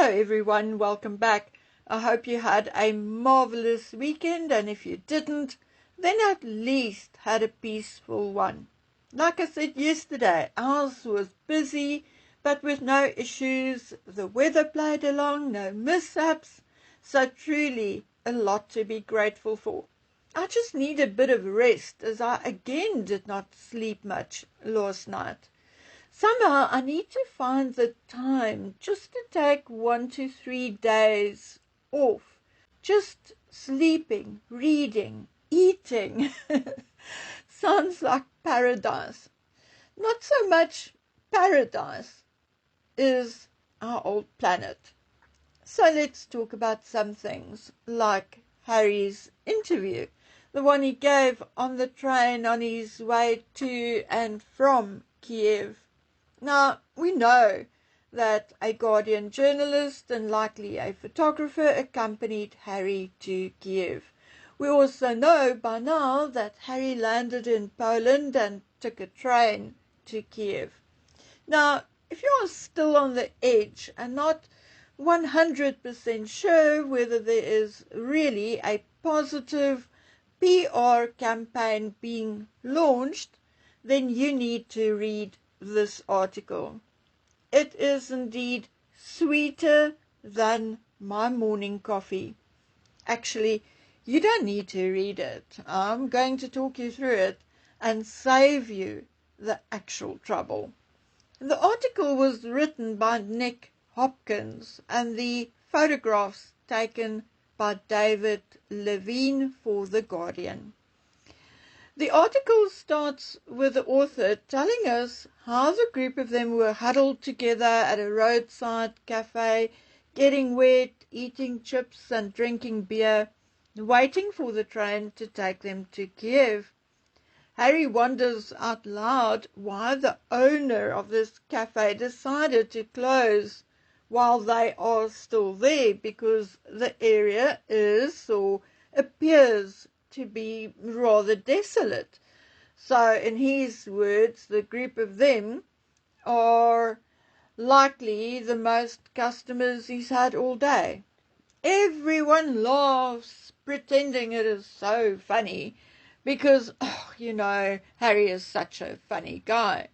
Hello everyone, welcome back. I hope you had a marvelous weekend, and if you didn't, then at least had a peaceful one. Like I said yesterday, ours was busy, but with no issues. The weather played along, no mishaps, so truly a lot to be grateful for. I just need a bit of rest, as I again did not sleep much last night. Somehow I need to find the time just to take 1 to 3 days off. Just sleeping, reading, eating. Sounds like paradise. Not so much paradise is our old planet. So let's talk about some things like Harry's interview, the one he gave on the train on his way to and from Kiev. Now, we know that a Guardian journalist and likely a photographer accompanied Harry to Kiev. We also know by now that Harry landed in Poland and took a train to Kiev. Now, if you are still on the edge and not 100% sure whether there is really a positive PR campaign being launched, then you need to read this article. It is indeed sweeter than my morning coffee. Actually, you don't need to read it. I'm going to talk you through it and save you the actual trouble. The article was written by Nick Hopkins and the photographs taken by David Levine for The Guardian. The article starts with the author telling us how the group of them were huddled together at a roadside cafe, getting wet, eating chips and drinking beer, waiting for the train to take them to Kiev. Harry wonders out loud why the owner of this cafe decided to close while they are still there, because the area is or appears to be rather desolate. So in his words, the group of them are likely the most customers he's had all day. Everyone laughs, pretending it is so funny, because, Harry is such a funny guy.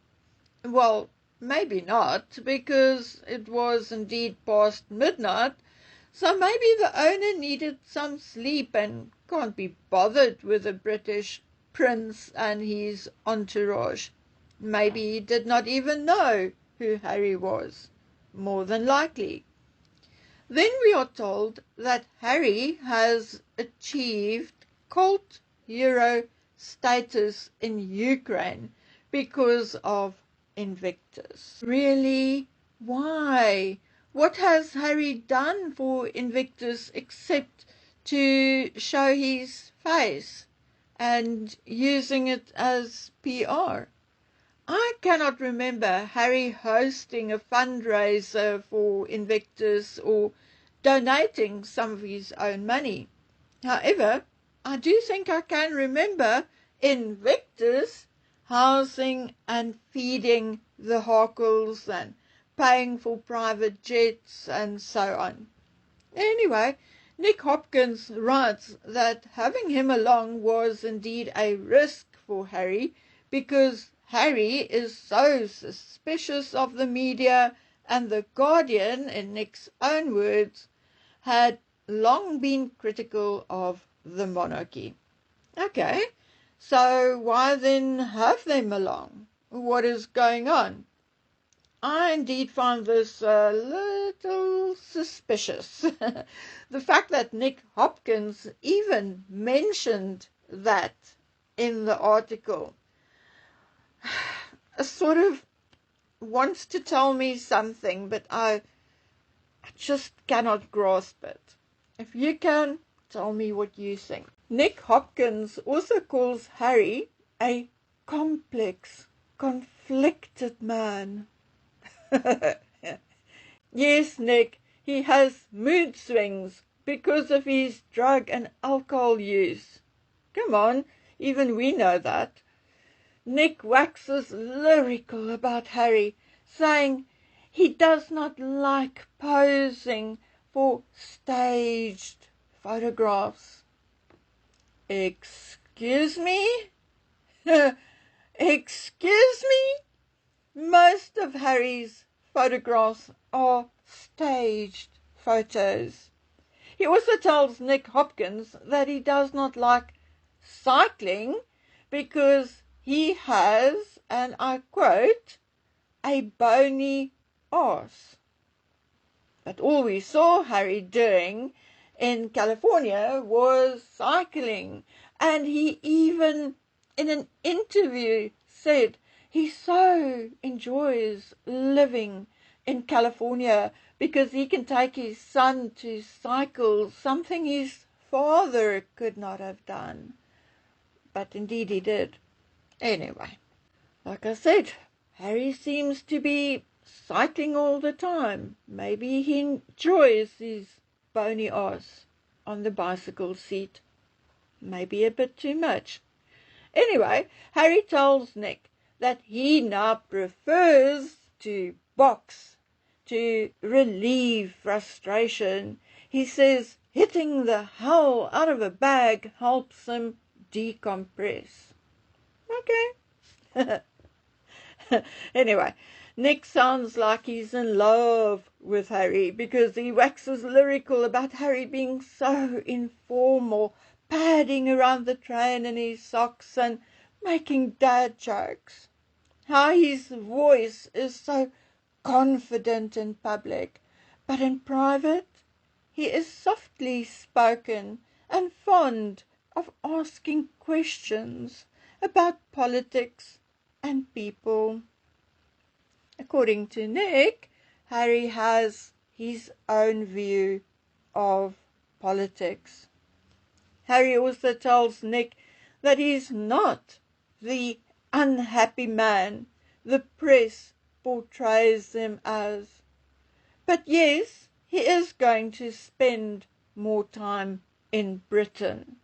Well, maybe not, because it was indeed past midnight, so maybe the owner needed some sleep and can't be bothered with a British prince and his entourage. Maybe he did not even know who Harry was. More than likely. Then we are told that Harry has achieved cult hero status in Ukraine because of Invictus. Really? Why? What has Harry done for Invictus except to show his face and using it as PR? I cannot remember Harry hosting a fundraiser for Invictus or donating some of his own money. However, I do think I can remember Invictus housing and feeding the Harkles and paying for private jets and so on. Anyway, Nick Hopkins writes that having him along was indeed a risk for Harry, because Harry is so suspicious of the media, and The Guardian, in Nick's own words, had long been critical of the monarchy. Okay, so why then have them along? What is going on? I indeed find this a little suspicious. The fact that Nick Hopkins even mentioned that in the article sort of wants to tell me something, but I just cannot grasp it. If you can, tell me what you think. Nick Hopkins also calls Harry a complex, conflicted man. Yes, Nick, he has mood swings because of his drug and alcohol use. Come on, even we know that. Nick waxes lyrical about Harry, saying he does not like posing for staged photographs. Excuse me? Excuse me? Most of Harry's photographs are staged photos. He also tells Nick Hopkins that he does not like cycling because he has, and I quote, a bony arse. But all we saw Harry doing in California was cycling, and he even in an interview said he so enjoys living in California because he can take his son to cycle, something his father could not have done. But indeed he did. Anyway, like I said, Harry seems to be cycling all the time. Maybe he enjoys his bony arse on the bicycle seat. Maybe a bit too much. Anyway, Harry tells Nick that he now prefers to box to relieve frustration. He says hitting the hell out of a bag helps him decompress. Okay. Anyway, Nick sounds like he's in love with Harry because he waxes lyrical about Harry being so informal, padding around the train in his socks and making dad jokes. How his voice is so confident in public, but in private he is softly spoken and fond of asking questions about politics and people. According to Nick, Harry has his own view of politics. Harry also tells Nick that he's not the unhappy man the press portrays him as. But yes, he is going to spend more time in Britain.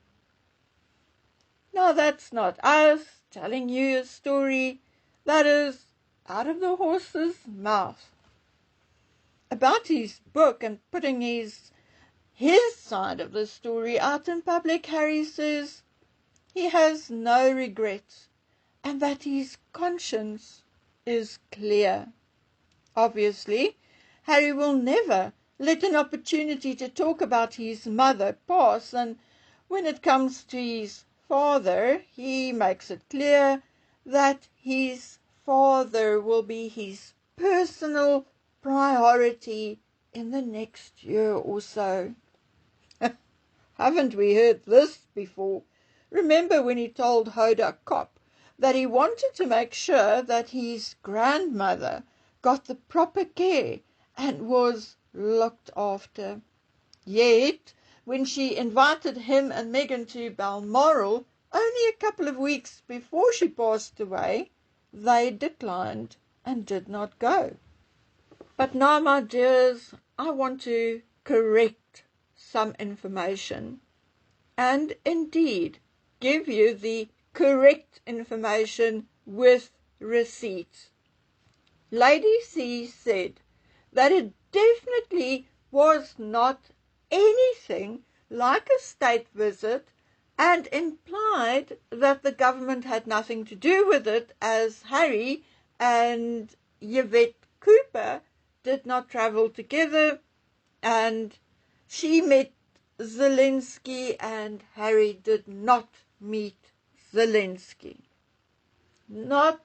Now that's not us telling you a story that is out of the horse's mouth. About his book and putting his side of the story out in public, Harry says he has no regrets and that his conscience is clear. Obviously, Harry will never let an opportunity to talk about his mother pass, and when it comes to his father, he makes it clear that his father will be his personal priority in the next year or so. Haven't we heard this before? Remember when he told Hoda Kop that he wanted to make sure that his grandmother got the proper care and was looked after. Yet, when she invited him and Meghan to Balmoral only a couple of weeks before she passed away, they declined and did not go. But now, my dears, I want to correct some information and indeed give you the correct information with receipts. Lady C said that it definitely was not anything like a state visit and implied that the government had nothing to do with it, as Harry and Yvette Cooper did not travel together and she met Zelensky and Harry did not meet Zelensky. Not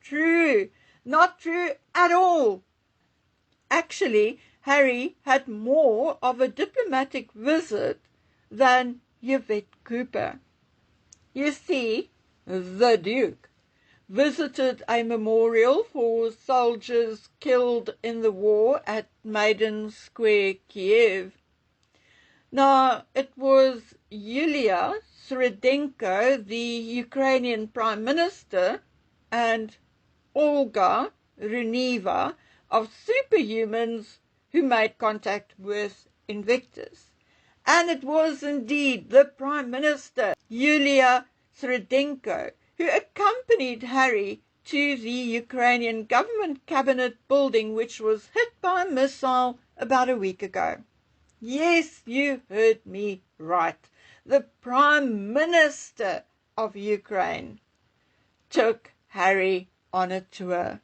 true. Not true at all. Actually, Harry had more of a diplomatic visit than Yvette Cooper. You see, the Duke visited a memorial for soldiers killed in the war at Maidan Square, Kiev. Now, it was Yulia Sredenko, the Ukrainian Prime Minister, and Olga Runeva of Superhumans who made contact with Invictus. And it was indeed the Prime Minister, Yulia Sredenko, who accompanied Harry to the Ukrainian government cabinet building, which was hit by a missile about a week ago. Yes, you heard me right. The Prime Minister of Ukraine took Harry on a tour.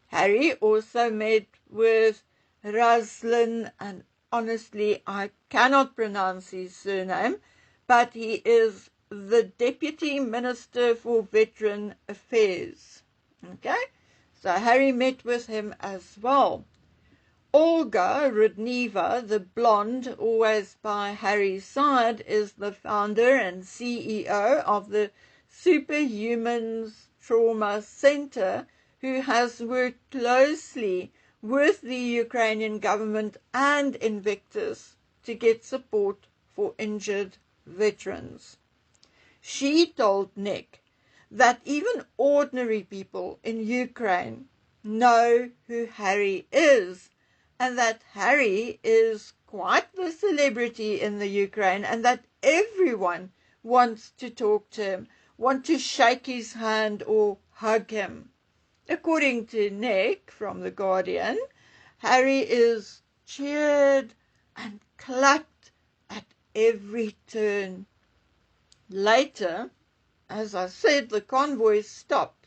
Harry also met with Ruslan, and honestly, I cannot pronounce his surname, but he is the Deputy Minister for Veteran Affairs. Okay? So Harry met with him as well. Olga Rudneva, the blonde, always by Harry's side, is the founder and CEO of the Superhumans Trauma Center, who has worked closely with the Ukrainian government and Invictus to get support for injured veterans. She told Nick that even ordinary people in Ukraine know who Harry is, and that Harry is quite the celebrity in the Ukraine, and that everyone wants to talk to him, want to shake his hand or hug him. According to Nick from The Guardian, Harry is cheered and clapped at every turn. Later, as I said, the convoy stopped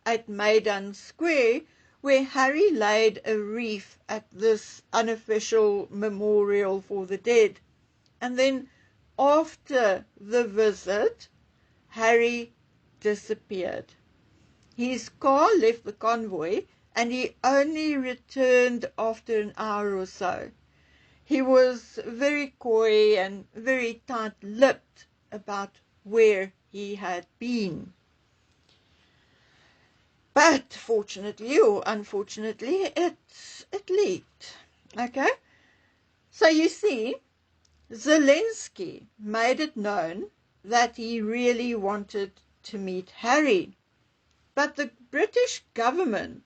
at Maidan Square, where Harry laid a wreath at this unofficial memorial for the dead. And then after the visit, Harry disappeared. His car left the convoy and he only returned after an hour or so. He was very coy and very tight-lipped about where he had been. But fortunately or unfortunately, it leaked. Okay? So you see, Zelensky made it known that he really wanted to meet Harry. But the British government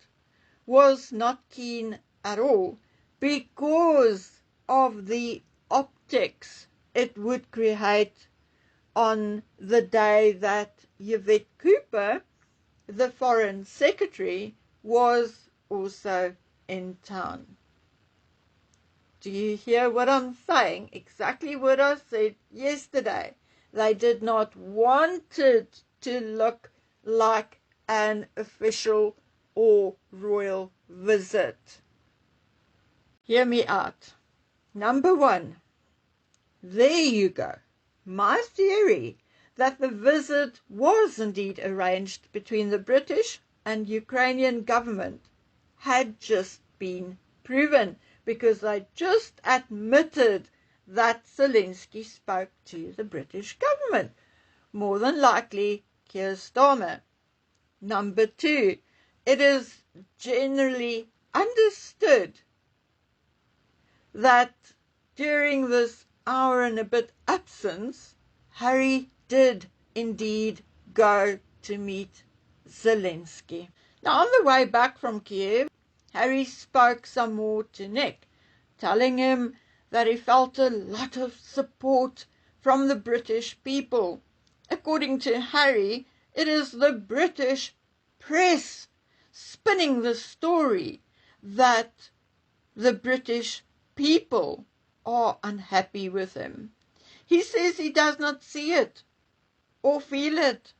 was not keen at all because of the optics it would create on the day that Yvette Cooper, the Foreign Secretary, was also in town. Do you hear what I'm saying? Exactly what I said yesterday. They did not want it to look like an official or royal visit. Hear me out. Number one, there you go. My theory that the visit was indeed arranged between the British and Ukrainian government had just been proven, because they just admitted that Zelensky spoke to the British government, more than likely Keir Starmer. Number two, it is generally understood that during this hour and a bit absence, Harry did indeed go to meet Zelensky. Now, on the way back from Kiev, Harry spoke some more to Nick, telling him that he felt a lot of support from the British people. According to Harry, it is the British press spinning the story that the British people are unhappy with him. He says he does not see it or feel it.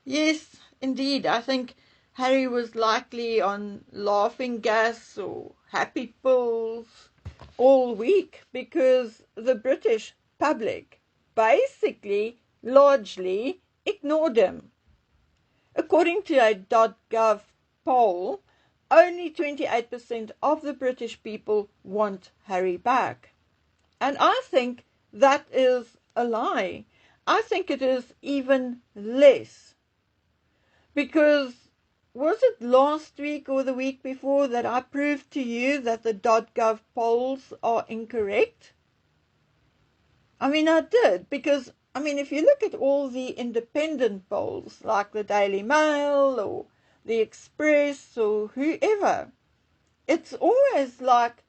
Yes, indeed, I think Harry was likely on laughing gas or happy pills all week, because the British public basically largely ignored him. According to a .gov poll, only 28% of the British people want Harry back. And I think that is a lie. I think it is even less. Because was it last week or the week before that I proved to you that the .gov polls are incorrect? I mean, I did, because, I mean, if you look at all the independent polls, like the Daily Mail or the Express or whoever, it's always like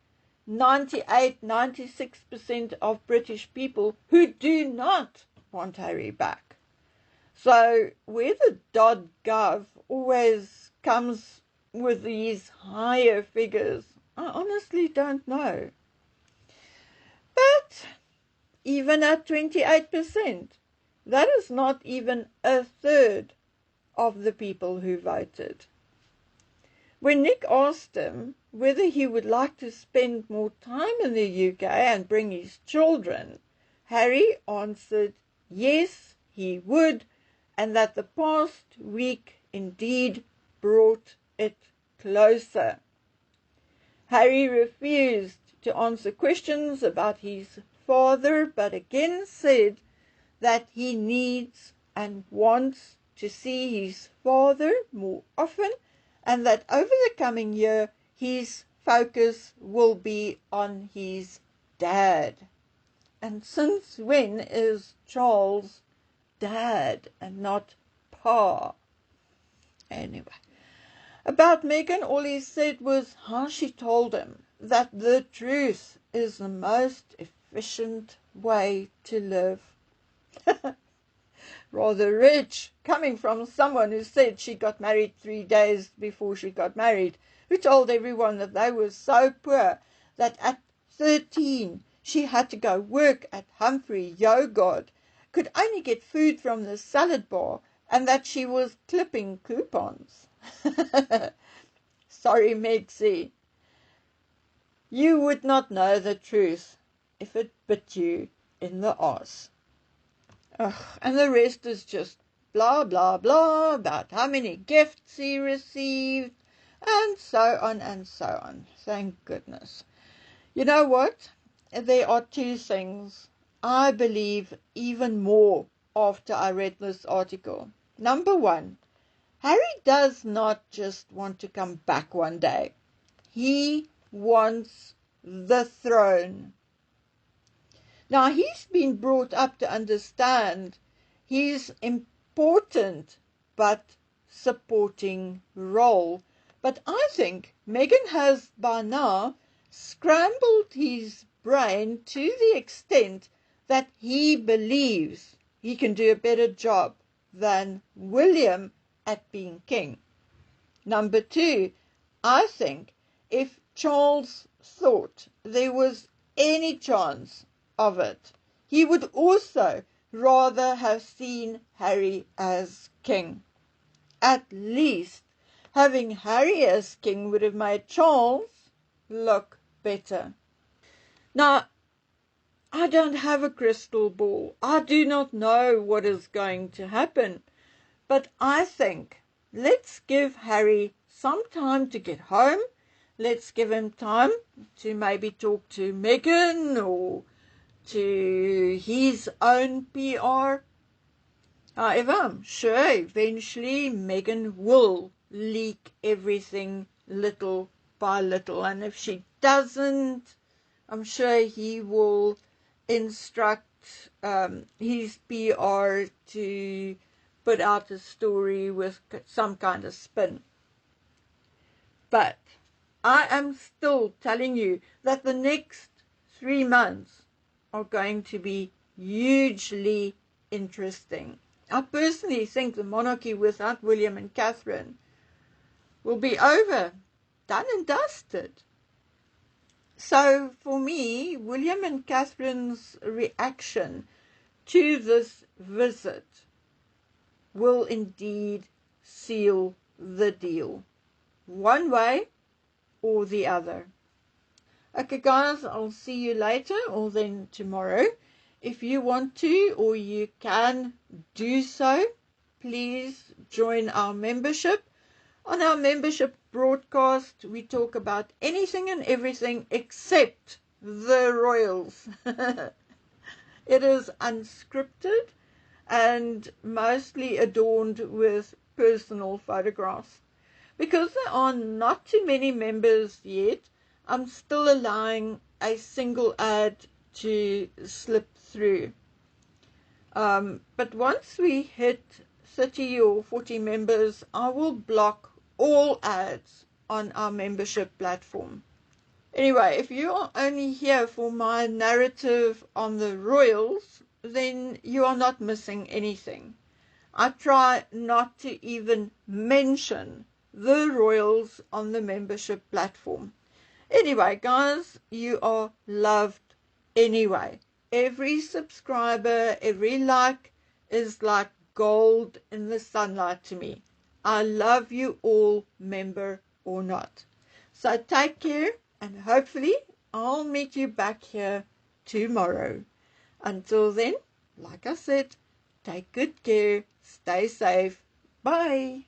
98, 96% of British people who do not want Harry back. So where the .gov always comes with these higher figures, I honestly don't know. But even at 28%, that is not even a third of the people who voted. When Nick asked him whether he would like to spend more time in the UK and bring his children, Harry answered yes, he would, and that the past week indeed brought it closer. Harry refused to answer questions about his father, but again said that he needs and wants to see his father more often, and that over the coming year his focus will be on his dad. And since when is Charles dad and not pa? Anyway, about Meghan, all he said was how she told him that the truth is the most efficient way to live. Rather rich, coming from someone who said she got married 3 days before she got married, who told everyone that they were so poor that at 13 she had to go work at Humphrey Yogurt, could only get food from the salad bar, and that she was clipping coupons. Sorry, Megsie. You would not know the truth if it bit you in the arse. And the rest is just blah, blah, blah about how many gifts he received, and so on and so on. Thank goodness. You know what? There are two things I believe even more after I read this article. Number one, Harry does not just want to come back one day. He wants the throne. Now, he's been brought up to understand his important but supporting role. But I think Meghan has by now scrambled his brain to the extent that he believes he can do a better job than William at being king. Number two, I think if Charles thought there was any chance of it, he would also rather have seen Harry as king. At least having Harry as king would have made Charles look better. Now, I don't have a crystal ball. I do not know what is going to happen. But I think let's give Harry some time to get home. Let's give him time to maybe talk to Meghan or to his own PR. However, I'm sure eventually Meghan will leak everything little by little. And if she doesn't, I'm sure he will instruct his PR to put out a story with some kind of spin. But I am still telling you that the next 3 months are going to be hugely interesting. I personally think the monarchy without William and Catherine will be over, done and dusted. So for me, William and Catherine's reaction to this visit will indeed seal the deal, one way or the other. Okay guys, I'll see you later or then tomorrow. If you want to or you can do so, please join our membership. On our membership broadcast, we talk about anything and everything except the royals. It is unscripted and mostly adorned with personal photographs. Because there are not too many members yet, I'm still allowing a single ad to slip through. But once we hit 30 or 40 members, I will block all ads on our membership platform. Anyway, if you are only here for my narrative on the royals, then you are not missing anything. I try not to even mention the royals on the membership platform. Anyway, guys, you are loved anyway. Every subscriber, every like is like gold in the sunlight to me. I love you all, member or not. So take care, and hopefully I'll meet you back here tomorrow. Until then, like I said, take good care, stay safe. Bye.